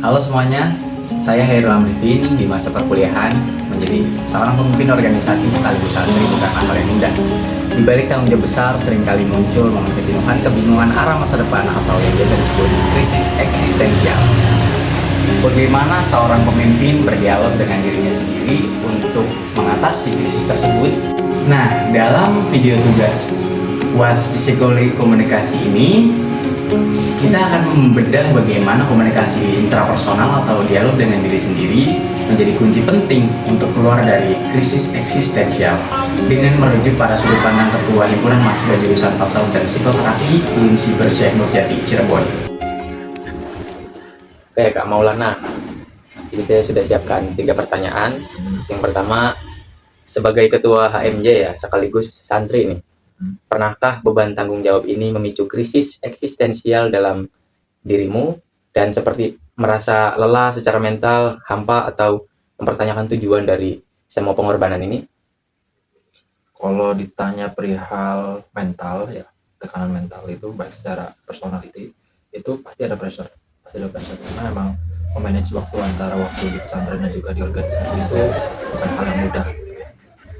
Halo semuanya, saya Hairul Amrifin. Di masa perkuliahan, menjadi seorang pemimpin organisasi sekaligus santri bukanlah hal yang mudah. Di balik tanggung jawab besar, seringkali muncul momen kebingungan arah masa depan atau yang biasa disebut krisis eksistensial. Bagaimana seorang pemimpin berdialog dengan dirinya sendiri untuk mengatasi krisis tersebut? Nah, dalam video tugas UAS Psikologi Komunikasi ini, kita akan membedah bagaimana komunikasi intrapersonal atau dialog dengan diri sendiri menjadi kunci penting untuk keluar dari krisis eksistensial dengan merujuk pada sudut pandang Ketua Himpunan Mahasiswa Jurusan Tasawuf dan Psikoterapi UINSI Bersyekh Nurjati Cirebon. Oke Kak Maulana, jadi saya sudah siapkan 3 pertanyaan. Yang pertama, sebagai Ketua HMJ ya, sekaligus santri nih, pernahkah beban tanggung jawab ini memicu krisis eksistensial dalam dirimu dan seperti merasa lelah secara mental, hampa, atau mempertanyakan tujuan dari semua pengorbanan ini? Kalau ditanya perihal mental ya, tekanan mental itu baik secara personality itu pasti ada pressure karena emang memanage waktu antara waktu di pesantren dan juga di organisasi itu bukan hal yang mudah.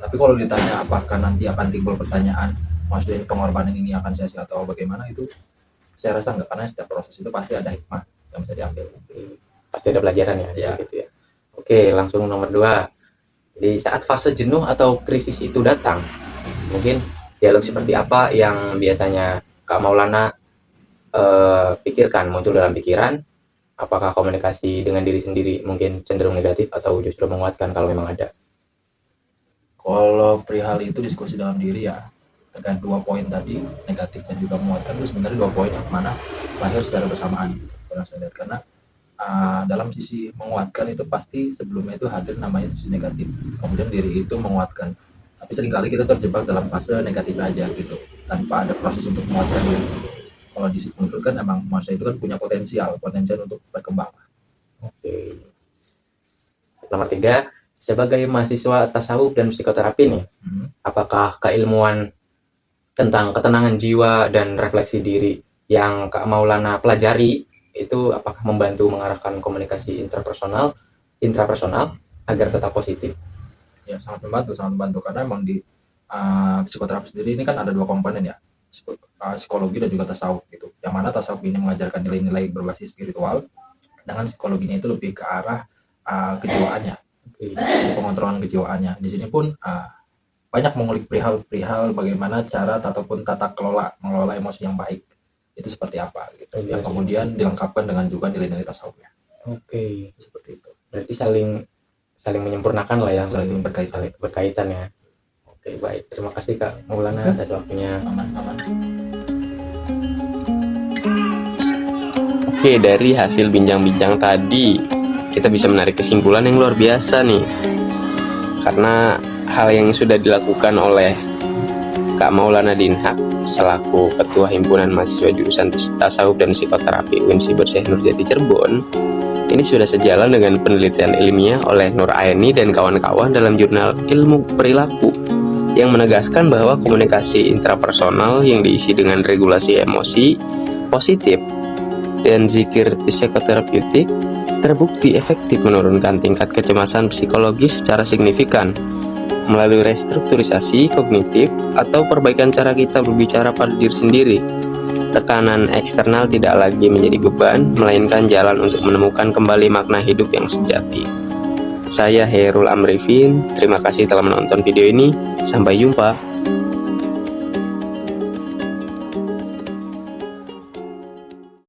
Tapi kalau ditanya apakah nanti akan timbul pertanyaan, maksudnya pengorbanan ini akan sia-sia atau bagaimana, itu saya rasa enggak, karena setiap proses itu pasti ada hikmah yang bisa diambil. Pasti ada pelajaran ya, ya. Gitu ya. Oke, langsung nomor 2. Di saat fase jenuh atau krisis itu datang, mungkin dialog seperti apa yang biasanya Kak Maulana pikirkan, muncul dalam pikiran? Apakah komunikasi dengan diri sendiri mungkin cenderung negatif atau justru menguatkan kalau memang ada? Kalau perihal itu diskusi dalam diri ya, terkait 2 poin tadi, negatif dan juga menguatkan, itu sebenarnya 2 poin yang mana lahir secara bersamaan gitu, kalau saya lihat. Karena dalam sisi menguatkan itu pasti sebelumnya itu hadir namanya sisi negatif, kemudian diri itu menguatkan. Tapi seringkali kita terjebak dalam fase negatif aja gitu, tanpa ada proses untuk menguatkan diri. Kalau di sisi menurut kan emang manusia itu kan punya potensial untuk berkembang. Oke. Nomor 3, sebagai mahasiswa tasawuf dan psikoterapi nih, apakah keilmuan tentang ketenangan jiwa dan refleksi diri yang Kak Maulana pelajari itu apakah membantu mengarahkan komunikasi intrapersonal agar tetap positif? Ya, sangat membantu karena emang di psikoterapi sendiri ini kan ada 2 komponen ya, psikologi dan juga tasawuf gitu. Yang mana tasawuf ini mengajarkan nilai-nilai berbasis spiritual, dengan psikologinya itu lebih ke arah kejiwaannya, pengontrolan kejiwaannya. Di sini pun banyak mengulik perihal bagaimana cara ataupun tata mengelola emosi yang baik itu seperti apa gitu. Yang kemudian dilengkapkan dengan juga nilai-nilai tasawufnya. Oke, seperti itu. Berarti saling menyempurnakan lah ya, saling berkaitan ya. Oke, baik. Terima kasih Kak Maulana atas waktunya. Aman. Oke, dari hasil bincang-bincang tadi kita bisa menarik kesimpulan yang luar biasa nih. Karena hal yang sudah dilakukan oleh Kak Maulana Dinhak selaku Ketua Himpunan Mahasiswa Jurusan Tasawuf dan Psikoterapi UINSI Bersyekh Nurjati Cirebon ini sudah sejalan dengan penelitian ilmiah oleh Nur Aini dan kawan-kawan dalam jurnal Ilmu Perilaku yang menegaskan bahwa komunikasi intrapersonal yang diisi dengan regulasi emosi positif dan zikir psikoterapeutik terbukti efektif menurunkan tingkat kecemasan psikologis secara signifikan melalui restrukturisasi kognitif atau perbaikan cara kita berbicara pada diri sendiri. Tekanan eksternal tidak lagi menjadi beban, melainkan jalan untuk menemukan kembali makna hidup yang sejati. Saya Hairul Amrifin, terima kasih telah menonton video ini. Sampai jumpa.